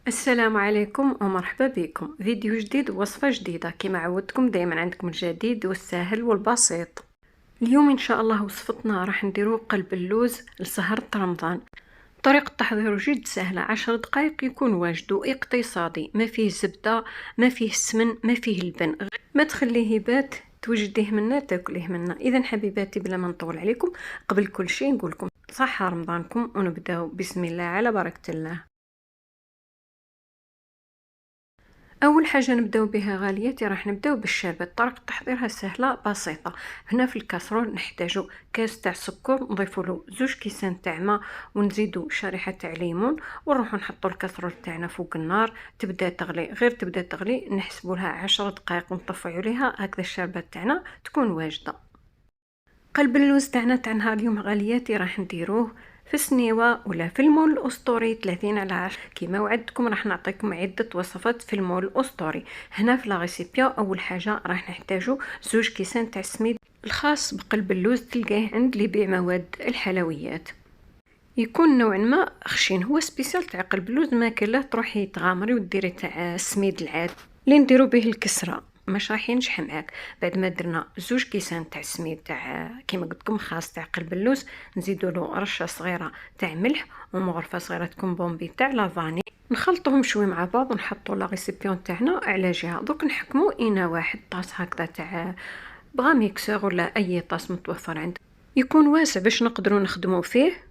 السلام عليكم ومرحبا بكم فيديو جديد ووصفة جديدة. كما عودتكم دائما عندكم الجديد والسهل والبسيط. اليوم ان شاء الله وصفتنا راح نديرو قلب اللوز لسهرة رمضان. طريقة تحضيره جد سهلة، 10 دقائق يكون واجد واقتصادي، ما فيه زبدة، ما فيه السمن، ما فيه اللبن، ما تخليه يبات، توجديه منا تاكليه منا. اذا حبيباتي بلا ما نطول عليكم، قبل كل شيء نقول لكم صحة رمضانكم ونبداو بسم الله على بركة الله. اول حاجه نبداو بها غالياتي راح نبداو بالشربات. طريقه تحضيرها سهله بسيطه. هنا في الكاسرول نحتاجو كاس تاع سكر، نضيفوا له 2 كيسان تاع ماء ونزيدو شريحه تاع ليمون ونروحو نحطو الكاسرول تاعنا فوق النار تبدا تغلي، غير تبدا تغلي نحسبوا لها 10 دقائق ونطفيو عليها. هكذا الشربات تاعنا تكون واجده. قلب اللوز تاع نهار اليوم غالياتي راح نديروه في سنيوة ولا في المول الأسطوري 30/10. كما وعدتكم راح نعطيكم عدة وصفات في المول الأسطوري. هنا في لا ريسيبيا أول حاجة راح نحتاجو 2 كيسان تاع السميد الخاص بقلب اللوز، تلقاه عند اللي يبيع مواد الحلويات. يكون نوعا ما خشين، هو سبيسيال تاع قلب اللوز، ما كله تروحي تغامري وديري تاع السميد العادي اللي نديرو به الكسره، مش راح ينجح معاك. بعد ما درنا 2 كيسان تاع السميد تاع كيما قلت لكم خاص تاع قلب اللوز، نزيدوا له رشه صغيره تاع ملح ومغرفه صغيره تكون بومبي تاع لافاني، نخلطوهم شوي مع بعض ونحطوا لا ريسيبيون تاعنا على جهه. دوك نحكموا انا واحد طاس هكذا تاع بغا ميكسور ولا اي طاس متوفر عندك، يكون واسع باش نقدروا نخدموا فيه.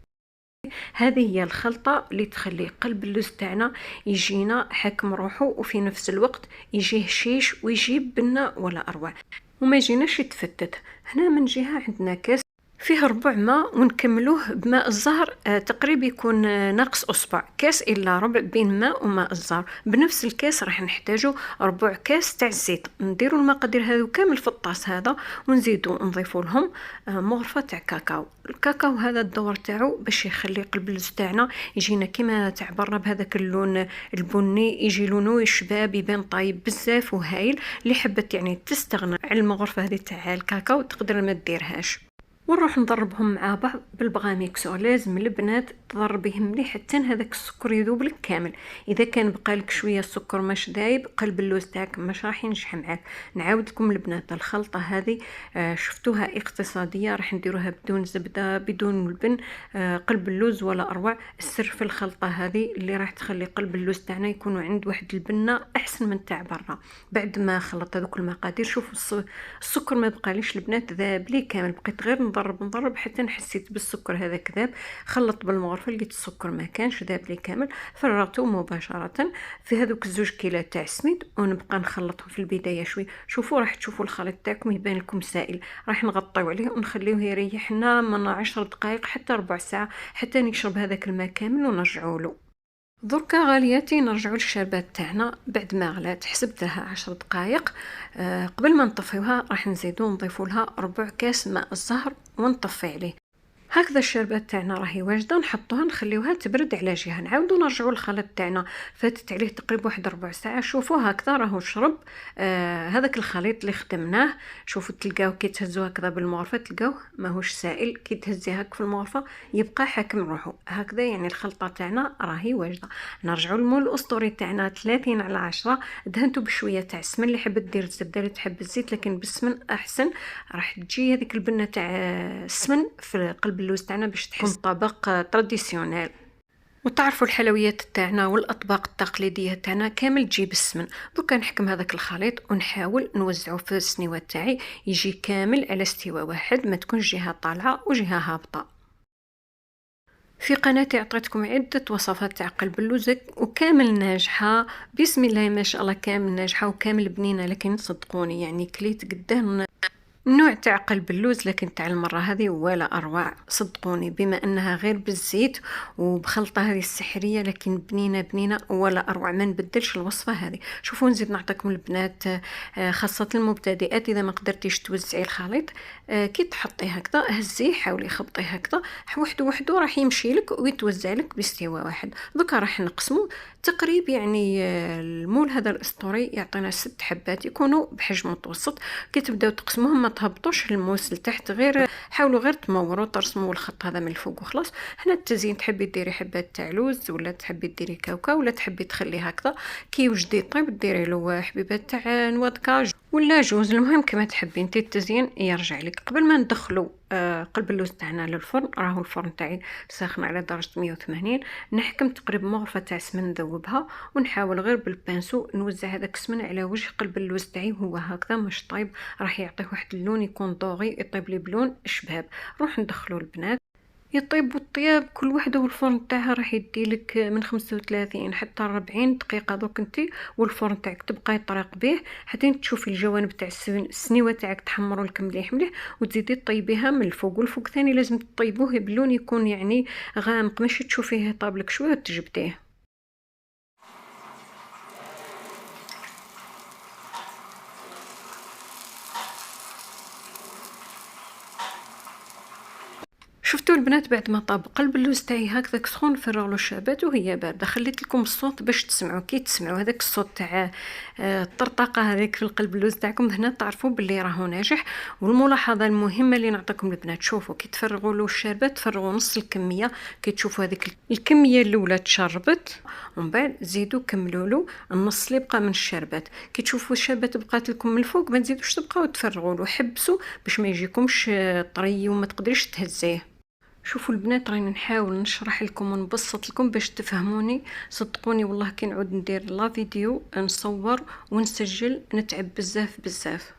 هذه هي الخلطة اللي تخلي قلب اللوز تاعنا يجينا حاكم روحه، وفي نفس الوقت يجيه شيش ويجيب بنة ولا أروع، وما يجيناش يتفتت. هنا من جهة عندنا كاس فيه ربع ماء ونكملوه بماء الزهر، تقريبا يكون ناقص أصبع، كاس إلا ربع بين ماء وماء الزهر. بنفس الكاس راح نحتاجو ربع كاس تاع الزيت. نديرو المقادير هذو كامل في الطاس هذا ونزيدو نضيفو لهم مغرفة تاع كاكاو. الكاكاو هذا الدور تاعو باش يخلي قلب اللوز تاعنا يجينا كيما تاع برا بهذاك اللون البني، يجي لونه شباب يبان طايب بزاف وهايل. اللي حبت يعني تستغنى على المغرفة هذه تاع الكاكاو تقدر ما ديرهاش. ونروح نضربهم مع بعض بالبغاميكسو. لازم البنات تضربيهم مليح حتى هذاك السكر يذوب لك كامل. اذا كان بقى لك شويه السكر مش دايب، قلب اللوز تاعك مش راح ينجح معاك. نعاود لكم البنات الخلطه هذه شفتوها اقتصاديه، راح نديروها بدون زبده بدون لبن، قلب اللوز ولا اروع. السر في الخلطه هذه اللي راح تخلي قلب اللوز تاعنا يكون عند واحد البنه احسن من تاع برا. بعد ما خلطت هذوك المقادير شوفوا السكر ما بقاليش البنات، ذاب لي كامل. بقيت غير نضرب حتى نحسيت بالسكر هذا كذاب. خلطت بالمغرفه لقيت السكر ما كانش، ذاب لي كامل. فرغته مباشره في هذوك 2 كيلو تاع السميد ونبقى نخلطهم في البدايه شوي. شوفوا راح تشوفوا الخليط تاعكم يبان لكم سائل. راح نغطيو عليه ونخليوه يريح لنا من 10 دقائق حتى ربع ساعه حتى يشرب هذاك الماء كامل ونرجعوا له. دركا غالياتي نرجعوا للشربات تاعنا. بعد ما غلات حسبت لها 10 دقائق. قبل ما نطفيوها راح نزيدو نضيفوا لها ربع كاس ماء الزهر ونطفي عليه. هكذا الشربات تاعنا راهي واجده، نحطوها نخليوها تبرد على جهه. نعاودو نرجعوا الخليط تاعنا، فاتت عليه تقريبا واحد ربع ساعه. شوفوا هكذا راهو شرب هذاك الخليط اللي خدمناه. شوفوا تلقاو كي تهزو هكذا بالمغرفه تلقاوه ماهوش سائل، كي تهزيه هك في المغرفه يبقى حاكم روحه هكذا. يعني الخلطه تاعنا راهي واجده. نرجعوا للمول الاسطوري تاعنا 30/10. دهنتو بشويه تاع السمن، اللي حبت دير الزبده اللي تحب الزيت لكن بالسمن احسن. راح تجي هذيك البنه تاع السمن في قلب اللوز تاعنا باش تحس طبق تراديسيونيل. وتعرفوا الحلويات تاعنا والاطباق التقليديه تاعنا كامل تجيب السمن. دوكا نحكم هذاك الخليط ونحاول نوزعه في السنيوه تاعي يجي كامل على استواء واحد، ما تكونش جهه طالعه وجهه هابطه. في قناتي عطيتكم عدة وصفات تاع قلب اللوز وكامل ناجحة بسم الله ما شاء الله، كامل ناجحة وكامل بنينة. لكن صدقوني يعني كليت قداه نوع تاع قلب اللوز لكن تاع المرة هذه ولا أروع. صدقوني بما أنها غير بالزيت وبخلطة هذه السحرية، لكن بنينة ولا أروع. ما نبدلش الوصفة هذه. شوفوا نزيد نعطيكم البنات خاصة المبتدئات، إذا ما قدرتيش توزعي الخليط كي تحطيه هكذا هزيه، حاولي خبطيه هكذا وحده راح يمشي لك ويتوزع لك باستواء واحد. دوكا راح نقسمه تقريبا يعني المول هذا الاسطوري يعطينا 6 حبات يكونوا بحجم متوسط. كي تبداو تقسموهم ما تهبطوش الموس لتحت، غير حاولوا غير تموروا ترسموا الخط هذا من الفوق وخلاص. هنا التزيين تحبي ديري حبات تاع لوز ولا تحبي ديري كاوكاو ولا تحبي تخليه هكذا كي يوجد يطيب ديري له حبيبات تاع نوا كاج ولا جوز، المهم كما تحبي انت. التزيين يرجع لك. قبل ما ندخلوا قلب اللوز تاعنا للفرن، راهو الفرن تاعي ساخن على درجه 180، نحكم تقريبا مغرفه تاع سمن نذوبها، ونحاول غير بالبانسو نوزع هذاك السمن على وجه قلب اللوز تاعي. هو هكذا مش طيب، راح يعطيه واحد اللون يكون دوغي، يطيب لي بلون شباب. نروح ندخلوا البنات يطيب الطياب كل وحده، والفرن تاعها راح يديلك من 35 حتى 40 دقيقه دوك انتي، والفرن تاعك تبقى يطرق به حتى تشوفي الجوانب تاع السنيوه تاعك تحمروا لك مليح مليح، وتزيدي طيبيها من الفوق. والفوق ثاني لازم تطيبوه بلون يكون يعني غامق، ماشي تشوفيه طابلك شويه وتجبديه. شفتوا البنات بعد ما طاب قلب اللوز تاعي هكذاك سخون، نفرغ له الشربات وهي بارده. خليت لكم الصوت باش تسمعوا، كي تسمعوا هذاك الصوت تاع الطرطقه هذيك في القلب اللوز تاعكم هنا تعرفوا باللي راهو ناجح. والملاحظه المهمه اللي نعطيكم البنات، شوفوا كي تفرغوا له الشربات تفرغوا نص الكميه. كي تشوفوا هذيك الكميه الاولى تشربت، ومن بعد زيدوا كملوا له النص اللي بقى من الشربات. كي تشوفوا الشربات بقات لكم من الفوق ما تزيدوش تبقاو تفرغوا له، حبسوا باش ما يجيكمش طري وما تقدريش تهزيه. شوفوا البنات راني نحاول نشرح لكم ونبسط لكم باش تفهموني، صدقوني والله كي نعود ندير لا فيديو نصور ونسجل نتعب بزاف بزاف.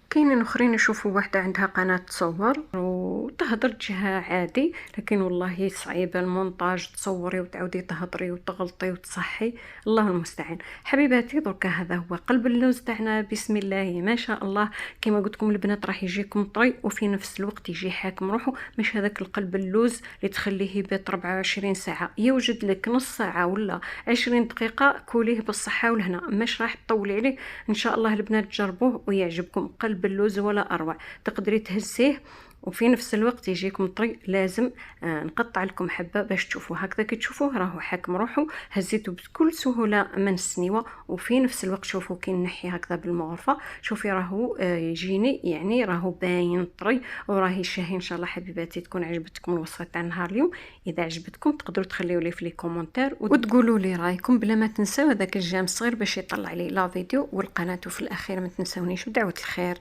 كاينين اخرين يشوفوا واحده عندها قناه تصور وتهضر جهه عادي، لكن والله صعيبه المونتاج، تصوري وتعودي تهضري وتغلطي وتصحي، الله المستعان. حبيباتي دركا هذا هو قلب اللوز تاعنا، بسم الله ما شاء الله. كما قلت لكم البنات راح يجيكم طري وفي نفس الوقت يجي حاكم روحه، مش هذاك القلب اللوز اللي تخليه يبات 24 ساعه. يوجد لك نص ساعه ولا 20 دقيقه كوليه بالصحه والهنا، مش راح تطولي عليه. ان شاء الله البنات تجربوه ويعجبكم. قلب اللوز ولا اروع، تقدري تهزيه وفي نفس الوقت يجيكم طري. لازم نقطع لكم حبه باش تشوفوا هكذا. كي تشوفوه راهو حاكم روحه، هزيته بكل سهوله من السنيوه، وفي نفس الوقت شوفوا كي نحي هكذا بالمغرفه، شوفي راهو يجيني يعني راهو باين طري وراهي شاهي. ان شاء الله حبيباتي تكون عجبتكم الوصفه تاع نهار اليوم. اذا عجبتكم تقدروا تخليوا لي في لي كومونتير وتقولوا لي رايكم، بلا ما تنساو هذاك الجيم الصغير باش يطلع لي لا فيديو والقناه. وفي الاخير ما تنساونيش بدعوه الخير.